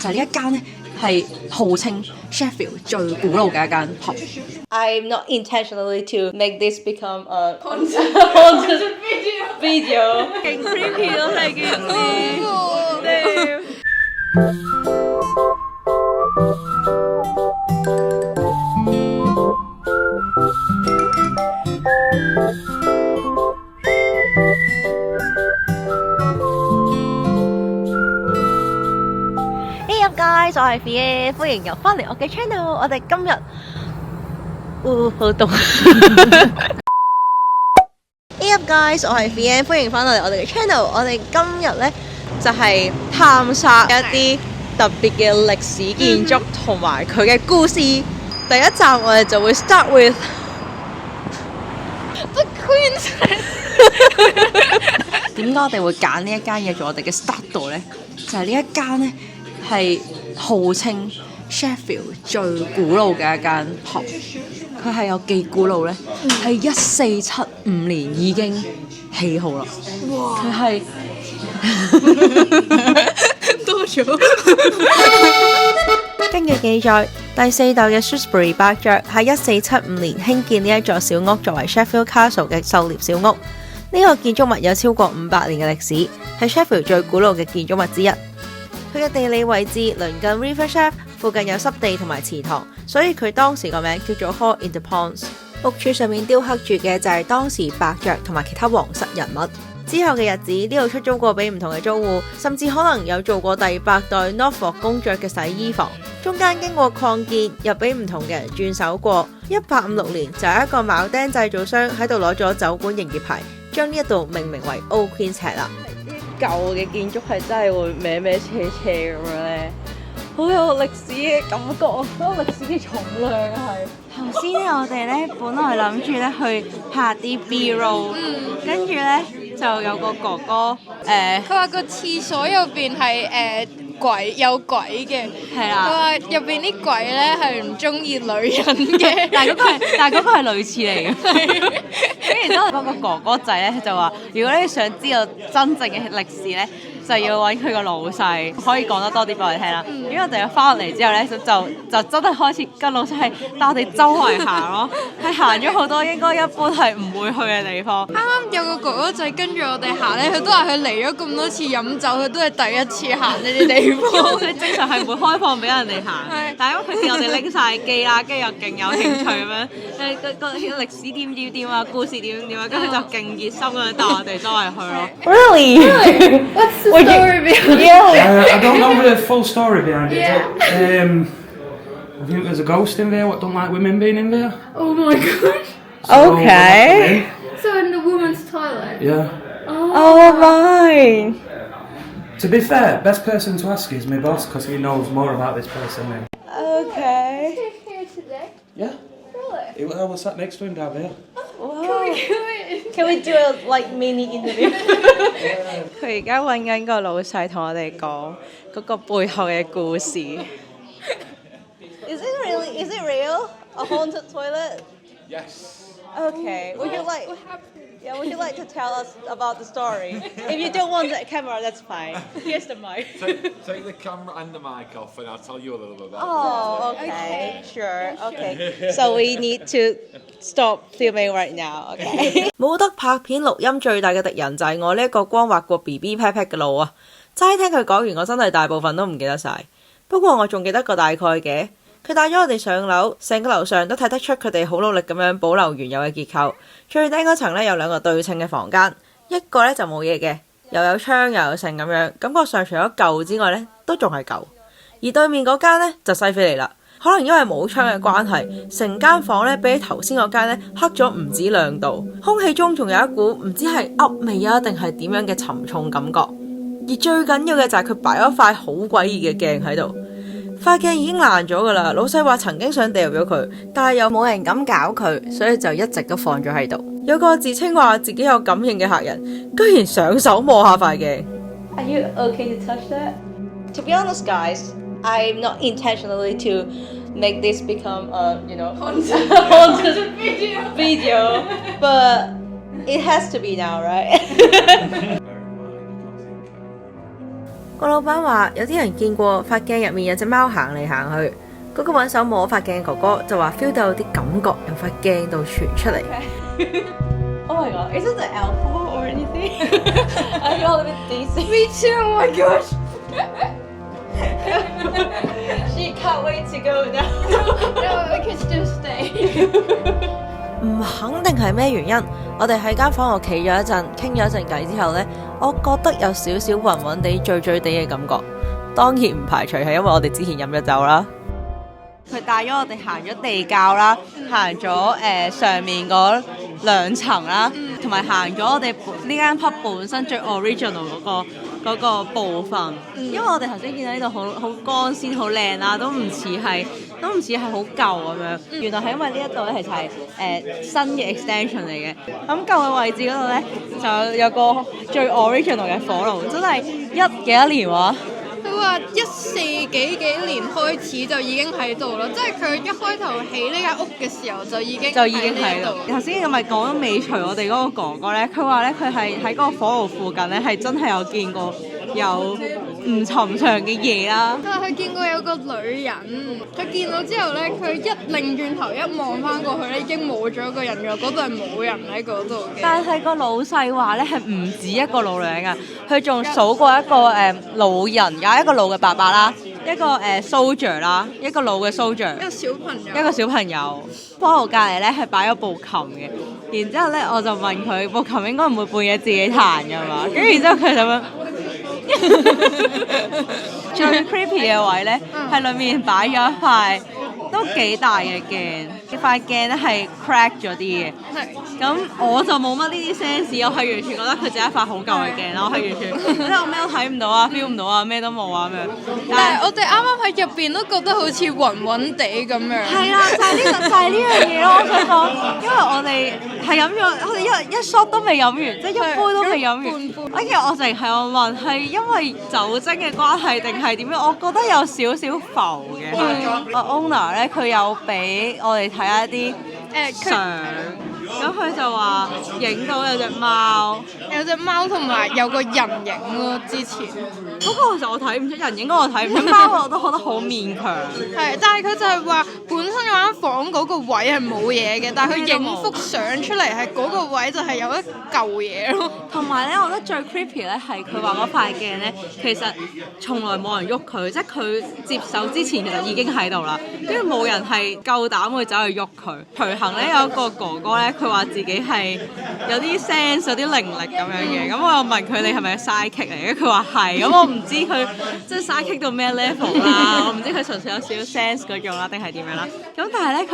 就係呢一間咧係號稱 Sheffield 最古老嘅一間 pub。I'm not intentionally to make this become a haunted video。勁 creepy 咯，係件事。Guys， 我係 Fiona， 歡迎又翻嚟我嘅 channel。我哋今日，好凍。Hey up guys， 我係 Fiona， 歡迎翻嚟我哋嘅 channel。我哋今日咧就係探索一啲特別嘅歷史建築同埋佢嘅故事。第一集我哋就會 start with The Queen's。點解我哋會揀呢一間嘢做我哋嘅 start 度咧？就係呢一間咧。係號稱 Sheffield 最古老嘅一間 pub， 佢係有幾古老呢？係1475年已經起好啦。佢係多咗。根據記載，第四代嘅 Shrewsbury 伯爵喺1475年興建呢一座小屋作為 Sheffield Castle 嘅狩獵小屋。呢個建築物有超過500年嘅歷史，係 Sheffield 最古老嘅建築物之一。佢嘅地理位置鄰近 River Sheff， 附近有濕地同埋池塘，所以佢當時個名叫做 Hall in the Ponds。屋柱上面雕刻住嘅就係當時伯爵同埋其他皇室人物。之後嘅日子，呢度出租過俾唔同嘅租戶，甚至可能有做過第8代 Norfolk 公爵嘅洗衣房。中間經過擴建，又俾唔同嘅人轉手過。1856年就有一個鉚釘製造商喺度攞咗酒館營業牌，將呢一度命名為 Old Queen's Head 啦。舊嘅建築係真係會歪歪斜斜咁樣咧，好有歷史嘅感覺，好有歷史嘅重量係。頭先咧，我哋咧本來諗住咧去拍啲 B-roll， 跟住咧就有個哥哥佢話個廁所入邊係有鬼嘅，係啦。佢話入邊啲鬼咧係唔中意女人嘅，但係嗰個係類似嚟嘅。跟住之後嗰個哥哥仔咧就話：如果你想知道真正嘅歷史咧，就要揾佢個老細，可以講得多啲俾我哋聽啦。因為我哋翻嚟之後咧，就真係開始跟老細係帶我哋周圍行咯，係行咗好多應該一般係唔會去嘅地方。啱啱有個哥哥仔跟住我哋行咧，佢都話佢嚟咗咁多次飲酒，佢都係第一次行呢啲地方。佢正常係唔會開放俾人哋行，但係因為佢見我哋拎晒機啦，跟住又勁有興趣咁樣，個歷史點啊，故事點啊，跟住就勁熱心咁樣帶我哋周圍去咯。Really? What's the story behind it? I don't know the full story behind it, but I think there's a ghost in there what don't like women being in there. Oh my gosh. Okay. So in the woman's toilet? Yeah. Oh my. To be fair, best person to ask is my boss because he knows more about this place than me. Okay. Is he here today? Yeah. Really? I was sat next to him down there. Can we do a like mini interview? 佢而家揾緊個老細同我哋講嗰個背後嘅故事。Is it real? A haunted toilet? Yes. Okay. Would you like to tell us about the story? If you don't want the camera, that's fine. Here's the mic. Take the camera and the mic off and I'll tell you a little bit about it. Oh, okay. Sure. Okay. So we need to stop filming right now. Okay. 冇得拍片錄音最大嘅敵人就係我呢一個光滑過 BB pat pat 嘅腦啊！齋聽佢講完，我真係大部分都唔記得晒。不過我仲記得個大概嘅。佢帶咗我哋上樓，成個樓上都睇得出佢哋好努力咁樣保留原有嘅結構。最頂嗰層咧有2個對稱嘅房間，一個咧就冇嘢嘅，又有窗又有剩咁樣，感覺上除咗舊之外咧都仲係舊。而對面嗰間咧就西非嚟啦，可能因為冇窗嘅關係，成間房咧比起頭先嗰間咧黑咗唔止2度，空氣中仲有一股唔知係噏味啊定係點樣嘅沉重感覺。而最緊要嘅就係佢擺咗塊好詭異嘅鏡喺度。塊鏡已經爛咗噶啦，老細話曾經想掉咗佢，但係又冇人敢搞佢，所以就一直都放咗喺度。有個自稱話自己有感應嘅客人，居然上手摸下塊鏡。Are you okay to touch that? To be honest, guys, I'm not intentionally to make this become a haunted video, but it has to be now, right? 個老闆話有啲人見過塊鏡入面有隻貓行嚟行去，嗰個揾手摸塊鏡哥哥就話 feel 到有啲感覺由塊鏡度傳出嚟。Oh my god, is it the alcohol or anything? I feel a bit dizzy. Me too, oh my gosh. She can't wait to go now. No, I can still stay. 唔肯定係咩原因，我哋喺間房度企咗一陣，傾咗一陣偈之後呢，我覺得有少少暈暈地、醉醉地嘅感覺。當然唔排除係因為我哋之前飲咗酒啦。佢帶咗我哋行咗地窖啦，行咗上面嗰2層啦，同埋行咗我哋呢間 pub 本身最 original 嗰個部分。因為我哋頭先見到呢度好光鮮、好靚啦，都唔似係好舊咁樣。原來係因為呢一度咧其實係新嘅 extension 嚟嘅。咁舊嘅位置嗰度咧就有個最 original 嘅火爐，真係幾多年話？佢話14幾年開始就已經喺度啦，即係佢一開頭起呢間屋嘅時候就已經喺度。頭先咪講咗尾隨我哋嗰個哥哥咧，佢話咧佢係喺嗰個火爐附近咧係真係有見過有唔尋常嘅嘢啦。佢話佢見過有個女人，佢見到之後咧，佢一擰轉頭一望翻過去咧，已經冇咗個人㗎，嗰度係冇人喺嗰度嘅。但係個老細話咧係唔止一個老娘㗎，佢仲數過一個老人㗎，一個老嘅伯伯啦，一個soldier 啦，一個老嘅 soldier， 一個小朋友。火爐隔離咧係擺咗部琴嘅，然之後咧我就問佢部琴應該唔會半夜自己彈㗎嘛？跟住然之後佢就咁樣。最 creepy 嘅位咧，係裏面擺咗一塊都幾大嘅鏡，塊鏡咧係 crack 咗啲嘅。咁我就冇乜呢啲 sense， 我係完全覺得佢就係一塊好舊嘅鏡啦，我係完全即係我咩都睇唔到啊 ，feel 唔到啊，咩都冇啊咁樣。但係我哋啱啱喺入邊都覺得好似暈暈地咁樣。係啦，就係呢樣嘢咯，我想講，因為我哋係飲咗，我哋一 shot 都未飲完，即係一杯都未飲完。跟住我淨係我問係因為酒精嘅關係定係點樣？我覺得有少少浮嘅。owner 咧，佢有俾我哋睇一啲相。咁佢就話影到有隻貓同埋有個人影咯，之前嗰個其實我睇唔出人影，嗰個我睇唔出貓，我都覺得好勉強。係，但係佢就係話本身嗰間房嗰個位係冇嘢嘅，但係佢影幅相出嚟係嗰個位就係有一嚿嘢咯。同埋咧，我覺得最 creepy 咧係佢話嗰塊鏡咧，其實從來冇人喐佢，即係佢接手之前其實已經喺度啦，跟住冇人係夠膽會走去喐佢。隨行咧有一個哥哥咧。佢話自己係有啲 sense 有啲靈力咁樣嘅，咁我又問佢你係咪 psychic 嚟嘅？佢話係，咁我唔知佢即係 psychic 到咩 level 啦，我唔知佢純粹有少少 sense 嗰種啦，定係點樣啦？咁但係咧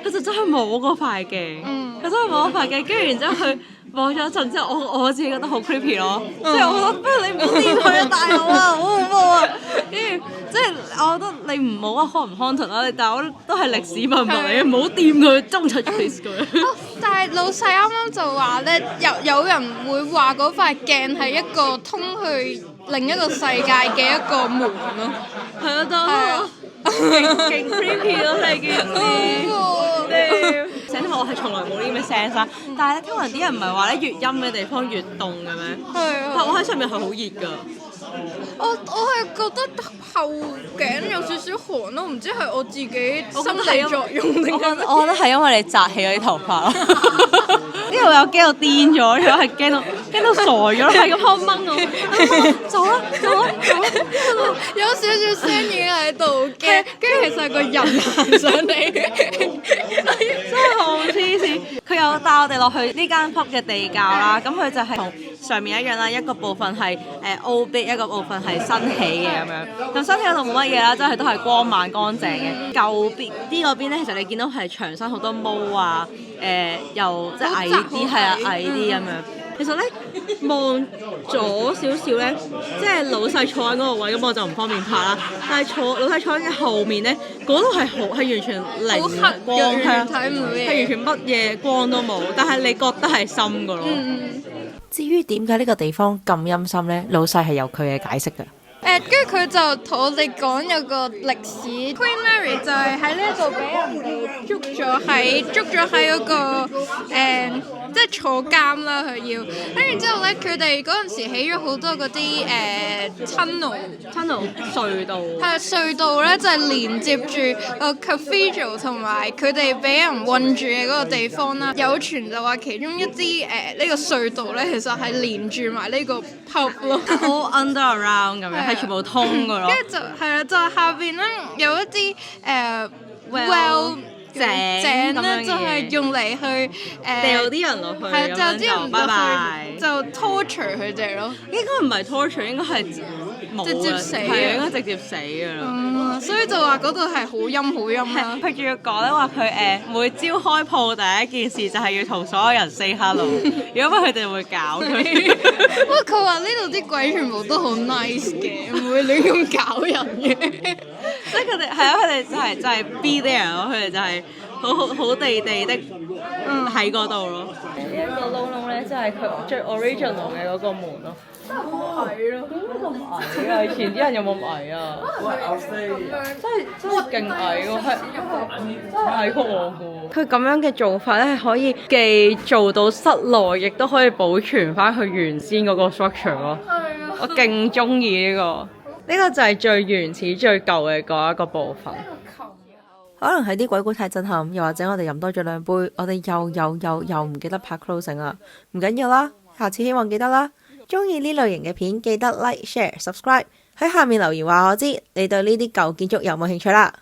佢就真係摸嗰塊鏡，佢真係摸嗰塊鏡，跟住然之後佢摸咗一陣之後，我自己覺得好 creepy 咯，即係我覺得不如你唔好掂佢啊，大佬啊，好恐怖啊！跟住即係我覺得你唔好話 con 唔 content 啦，但係我都係歷史文物嚟嘅，唔好掂佢，中出 face 佢。但係老細啱啱就話咧，有人會話嗰塊鏡係一個通去另一個世界嘅一個門咯。係啊，都勁 creepy 咯，係件事。成日我係從來冇呢啲咩 sense 啦，但係咧聽聞啲人唔係話咧越陰嘅地方越凍嘅咩？係啊。但我喺上面係好熱㗎。我係覺得後頸有少少寒咯，唔知係我自己心理作用定係？我覺得係因為你紮起咗啲頭髮咯。呢度有驚到癲咗，呢度係驚到傻咗，係咁喺度掹我，走啦，有少少聲已經喺度驚，跟住其實係個人行上嚟，真係好黐線。佢有帶我哋落去呢間 pub 嘅地窖啦，咁佢就係同上面一樣啦，一個部分係old bit， 一個部分係新起嘅咁樣。咁新起嗰度冇乜嘢啦，即係都係光猛乾淨嘅。舊邊啲嗰邊咧，其實你見到係牆身好多毛啊，又即係矮啲，係啊矮啲咁樣。其實咧望左少少咧，即係老細坐喺嗰個位，咁我就唔方便拍啦。但係老細坐喺後面咧，嗰度係完全零光，睇唔到嘢，係完全乜嘢光都冇。但係你覺得係深噶咯。至於點解呢個地方咁陰森咧，老細係有佢嘅解釋㗎。跟住佢就同我哋講有個歷史 ，Queen Mary 就係喺呢度俾人哋捉咗喺嗰個即係坐監啦佢要。跟住之後咧，佢哋嗰陣時起咗好多嗰啲tunnel 隧道。係隧道咧，就係連接住個 cathedral 同埋佢哋俾人困住嘅嗰個地方啦。有傳就話其中一啲呢個隧道咧，其實係連住埋呢個 pub 咯。all underground 咁樣係全部通㗎咯。跟住就係啦，就係下邊咧有一啲well 井咧，就係用嚟去掉啲人落去，係就啲人拜落拜去就 torture 佢哋咯。應該唔係 torture，應該係冇直接死係應該直接死㗎啦。所以就話嗰度係好陰好陰啦。佢仲要講咧話佢每朝開鋪第一件事就係要同所有人 say hello，如果唔係佢哋會搞佢。不過佢話呢度啲鬼全部都好 nice 嘅，唔會亂咁搞人嘅。即係佢哋係啊，佢哋就係 be there 咯，佢哋就係好地地的喺嗰度咯。呢一個窿窿咧，即係佢最 original 嘅嗰個門咯。真係好矮咯！點解咁矮啊？以前啲人有冇咁矮啊？真係勁矮喎，係矮過我㗎。佢咁樣嘅做法咧，係可以既做到室內，亦都可以保存翻佢原先嗰個 structure 咯。我勁中意呢個。呢個就係最原始、最舊嘅嗰一個部分。可能係啲鬼故太震撼，又或者我哋飲多咗2杯，我哋又唔記得拍 closing 啦。唔緊要啦，下次希望記得啦。中意呢類型嘅片，記得 like、share、subscribe。喺下面留言話我知，你對呢啲舊建築有冇興趣啦。